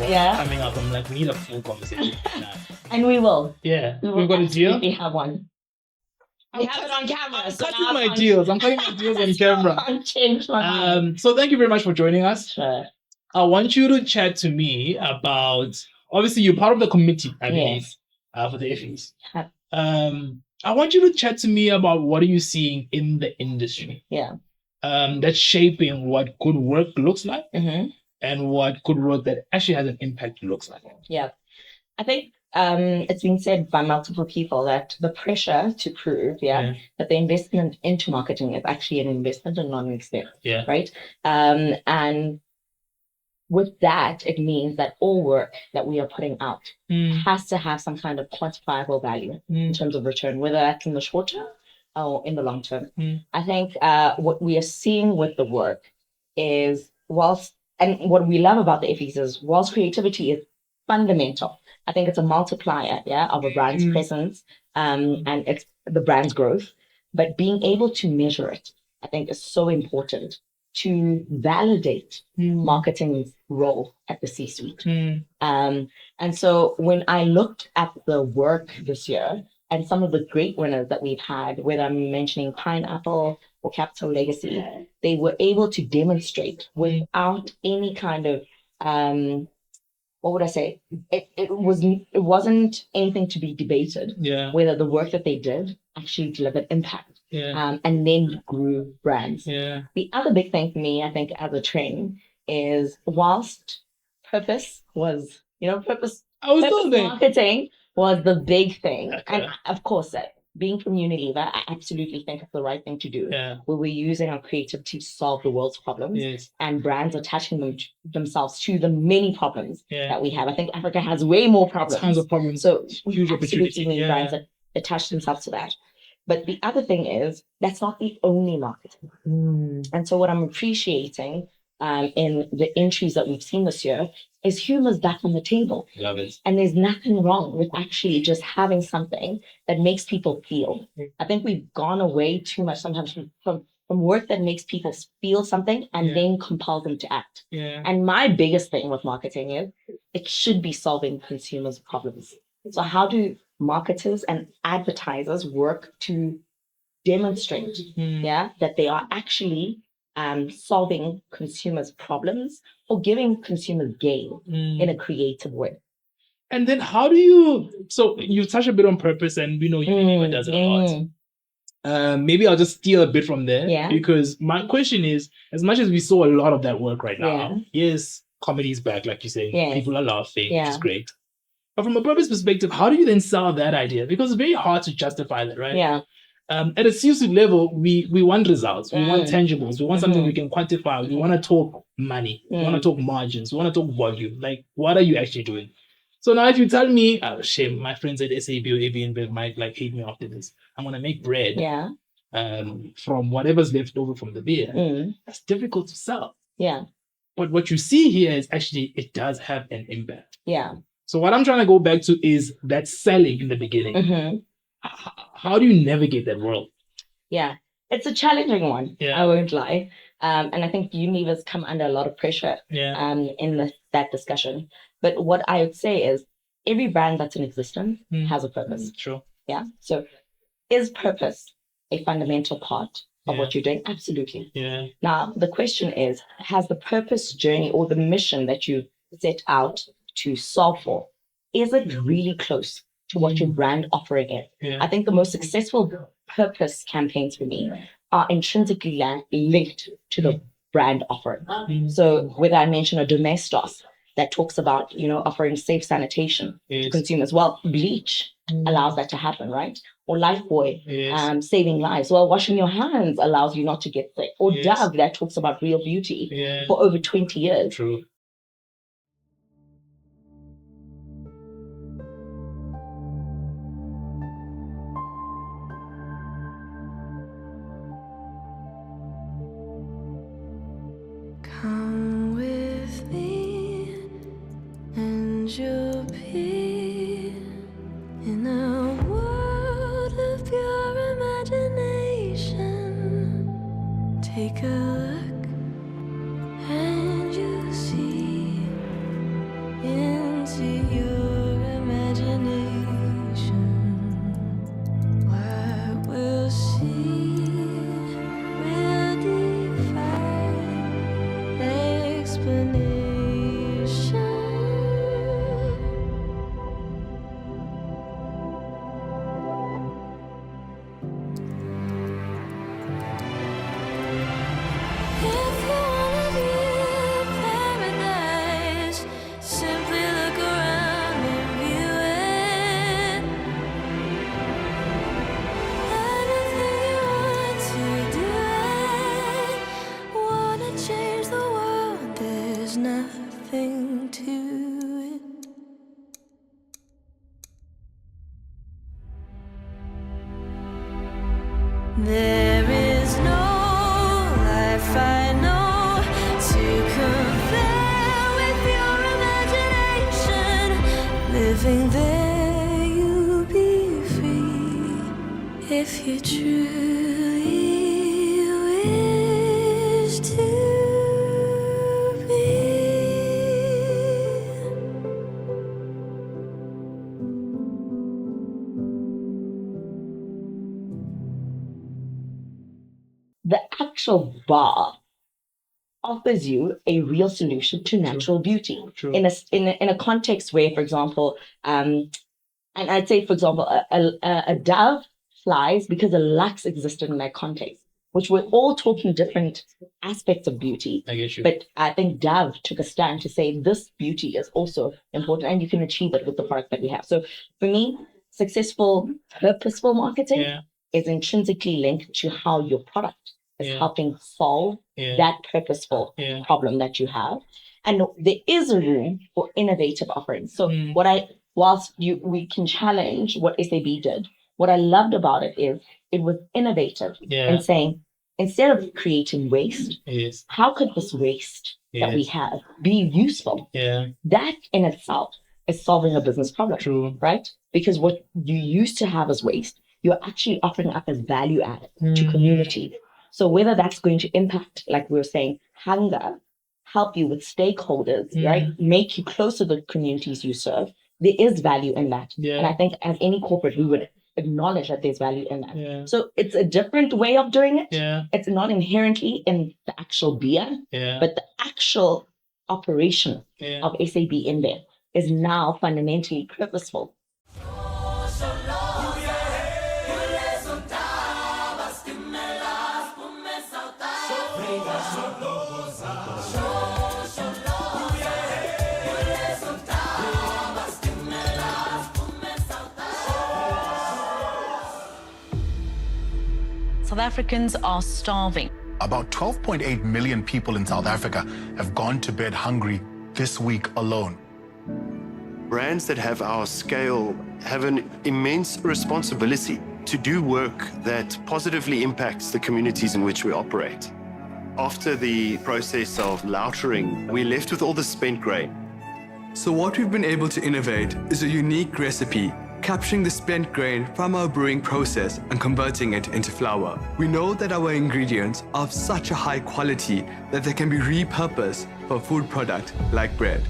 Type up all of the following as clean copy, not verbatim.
coming up. I'm like, we need a full conversation. And we will. Yeah. We've got a deal? We have one. We have it on camera. I'm cutting my deals on camera. I can't change my mind. So thank you very much for joining us. Sure. I want you to chat to me about, obviously you're part of the committee, I believe, for the Effies. I want you to chat to me about what are you seeing in the industry. Yeah. That's shaping what good work looks like and what good work that actually has an impact looks like. Yeah. I think it's been said by multiple people that the pressure to prove that the investment into marketing is actually an investment and not an expense. Yeah. Right. And with that, it means that all work that we are putting out has to have some kind of quantifiable value in terms of return, whether that's in the short term or in the long term. I think what we are seeing with the work is and what we love about the Effies is whilst creativity is fundamental, I think it's a multiplier, of a brand's presence and it's the brand's growth. But being able to measure it, I think, is so important to validate marketing's role at the C-suite. And so when I looked at the work this year and some of the great winners that we've had, whether I'm mentioning Pineapple or Capital Legacy, they were able to demonstrate without any kind of what would I say? It wasn't anything to be debated. Whether the work that they did actually delivered impact. And then grew brands. The other big thing for me, I think, as a trend is whilst purpose was, purpose marketing was the big thing. And of course, being from Unilever, I absolutely think it's the right thing to do. Where we're using our creativity to solve the world's problems and brands attaching themselves to the many problems that we have. I think Africa has way more problems. Tons of problems. So huge opportunity. Need brands that attach themselves to that. But the other thing is, that's not the only marketing. And so what I'm appreciating in the entries that we've seen this year is humor's back on the table. Love it. And there's nothing wrong with actually just having something that makes people feel. I think we've gone away too much sometimes from work that makes people feel something and then compel them to act. And my biggest thing with marketing is it should be solving consumers' problems. So how do marketers and advertisers work to demonstrate that they are actually solving consumers' problems or giving consumers gain in a creative way? And then how do you, so you touch a bit on purpose and we know Unilever does it a lot. Maybe I'll just steal a bit from there because my question is, as much as we saw a lot of that work right now, yes, comedy's back, like you say, people are laughing, which is great. But from a purpose perspective, how do you then sell that idea? Because it's very hard to justify that, right? At a C-suite level, we want results. We want tangibles. We want something we can quantify. We want to talk money. We want to talk margins. We want to talk volume. Like, what are you actually doing? So now if you tell me, shame, my friends at SAB or ABN might hate me after this. I'm going to make bread from whatever's left over from the beer. That's difficult to sell. But what you see here is actually it does have an impact. So what I'm trying to go back to is that selling in the beginning. How do you navigate that world? It's a challenging one. I won't lie. And I think Unilever's come under a lot of pressure in that discussion. But what I would say is every brand that's in existence has a purpose. True. So is purpose a fundamental part of what you're doing? Absolutely. Now, the question is, has the purpose journey or the mission that you set out to solve for, is it really close to what your brand offering is? I think the most successful purpose campaigns for me are intrinsically linked to the brand offering. So whether I mention a Domestos that talks about, offering safe sanitation to consumers, well, bleach allows that to happen, right? Or Lifebuoy, saving lives. Well, washing your hands allows you not to get sick. Or Dove that talks about real beauty for over 20 years. True. Come with me and you'll be in a world of pure imagination. Take a look and you'll see change the world, there's nothing to it. There is no life I know to compare with your imagination. Living there, you'll be free if you truly wish to be. The actual bar offers you a real solution to natural beauty. True. In a context where, for example, and I'd say, for example, a dove flies because a lux existed in that context, which we're all talking different aspects of beauty. I get you. But I think Dove took a stand to say this beauty is also important and you can achieve it with the product that we have. So for me, successful, purposeful marketing is intrinsically linked to how your product is helping solve that purposeful problem that you have. And there is a room for innovative offerings. So whilst we can challenge what SAB did, what I loved about it is it was innovative in saying, instead of creating waste, how could this waste that we have be useful? That in itself is solving a business problem, right? Because what you used to have as waste, you're actually offering up as value add to community. So whether that's going to impact, like we were saying, hunger, help you with stakeholders, right? Make you closer to the communities you serve, there is value in that. And I think as any corporate, we would acknowledge that there's value in that. So it's a different way of doing it. It's not inherently in the actual beer, but the actual operation of SAB in there is now fundamentally purposeful. South Africans are starving. About 12.8 million people in South Africa have gone to bed hungry this week alone. Brands that have our scale have an immense responsibility to do work that positively impacts the communities in which we operate. After the process of loutering, we're left with all the spent grain. So what we've been able to innovate is a unique recipe, capturing the spent grain from our brewing process and converting it into flour. We know that our ingredients are of such a high quality that they can be repurposed for a food product like bread.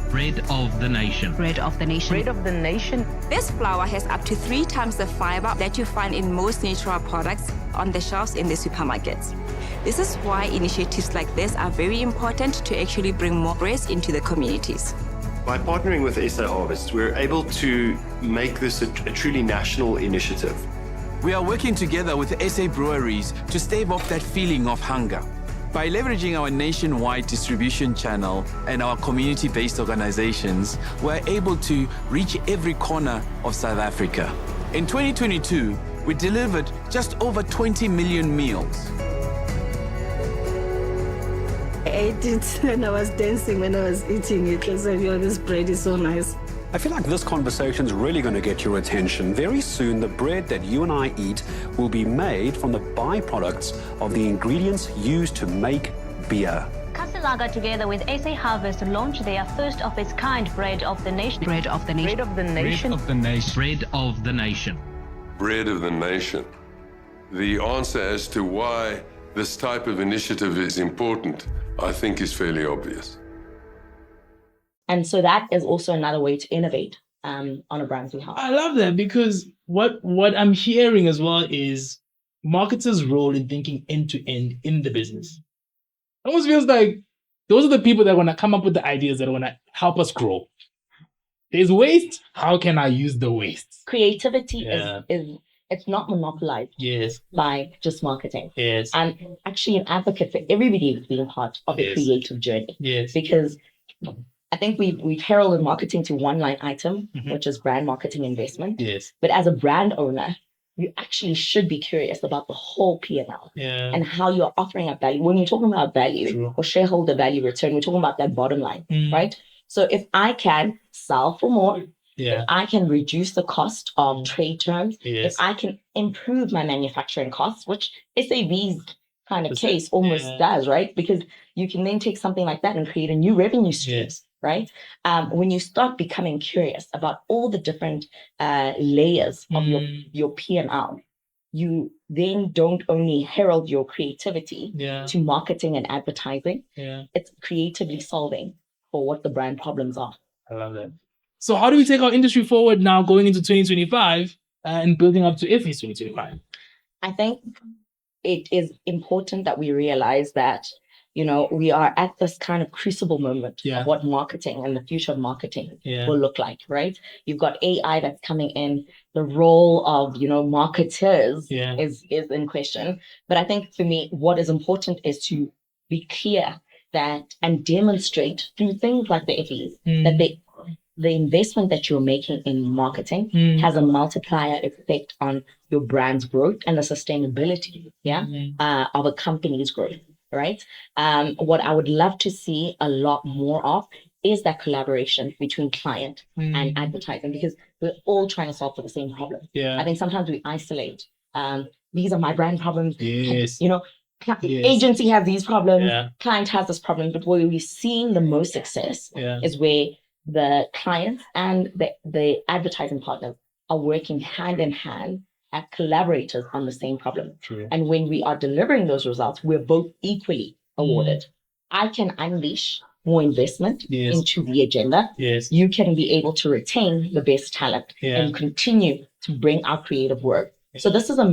Bread of the nation. Bread of the nation. Bread of the nation. This flour has up to 3 times the fiber that you find in most natural products on the shelves in the supermarkets. This is why initiatives like this are very important to actually bring more bread into the communities. By partnering with SA Harvest, we're able to make this a truly national initiative. We are working together with SA breweries to stave off that feeling of hunger. By leveraging our nationwide distribution channel and our community-based organizations, we're able to reach every corner of South Africa. In 2022, we delivered just over 20 million meals. I ate it and I was dancing when I was eating it. I said, yo, this bread is so nice. I feel like this conversation is really going to get your attention. Very soon, the bread that you and I eat will be made from the byproducts of the ingredients used to make beer. Casalaga, together with SA Harvest, launched their first of its kind Bread of the Nation. Bread of the nation. Bread of the nation. Bread of the nation. Bread of the nation. Bread of the nation. The answer as to why this type of initiative is important, I think, is fairly obvious. And so that is also another way to innovate on a brand's behalf. I love that, because what I'm hearing as well is marketers' role in thinking end to end in the business. It almost feels like those are the people that are going to come up with the ideas that are going to help us grow. There's waste. How can I use the waste? Creativity is it's not monopolized by just marketing. I'm actually an advocate for everybody being part of the creative journey. Because I think we've heralded marketing to one line item, which is brand marketing investment. But as a brand owner, you actually should be curious about the whole P&L Yeah. and how you're offering up value. When you're talking about value or shareholder value return, we're talking about that bottom line, right? So if I can sell for more, if I can reduce the cost of trade terms, if I can improve my manufacturing costs, which SAB's kind of case almost does, right? Because you can then take something like that and create a new revenue stream, right? When you start becoming curious about all the different layers of your P&L, you then don't only herald your creativity to marketing and advertising, it's creatively solving for what the brand problems are. I love that. So how do we take our industry forward now going into 2025 and building up to Effie's 2025? I think it is important that we realize that, we are at this kind of crucible moment of what marketing and the future of marketing will look like, right? You've got AI that's coming in. The role of, marketers is in question. But I think for me, what is important is to be clear that and demonstrate through things like the Effies that the investment that you're making in marketing has a multiplier effect on your brand's growth and the sustainability of a company's growth, right? What I would love to see a lot more of is that collaboration between client and advertising, because we're all trying to solve for the same problem. I think sometimes we isolate. These are my brand problems. Agency has these problems, client has this problem, but where we're seeing the most success is where the clients and the advertising partners are working hand in hand as collaborators on the same problem. And when we are delivering those results, we're both equally awarded. I can unleash more investment into the agenda. You can be able to retain the best talent and continue to bring our creative work. So this is a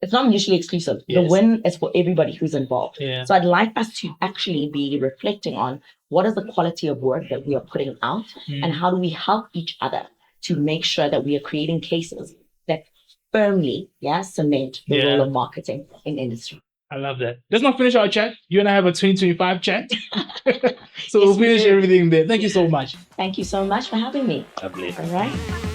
it's not mutually exclusive. The win is for everybody who's involved. So I'd like us to actually be reflecting on what is the quality of work that we are putting out and how do we help each other to make sure that we are creating cases that firmly cement the role of marketing in industry. I love that. Let's not finish our chat. You and I have a 2025 chat. So we'll finish everything there. Thank you so much. Thank you so much for having me. Lovely. All right.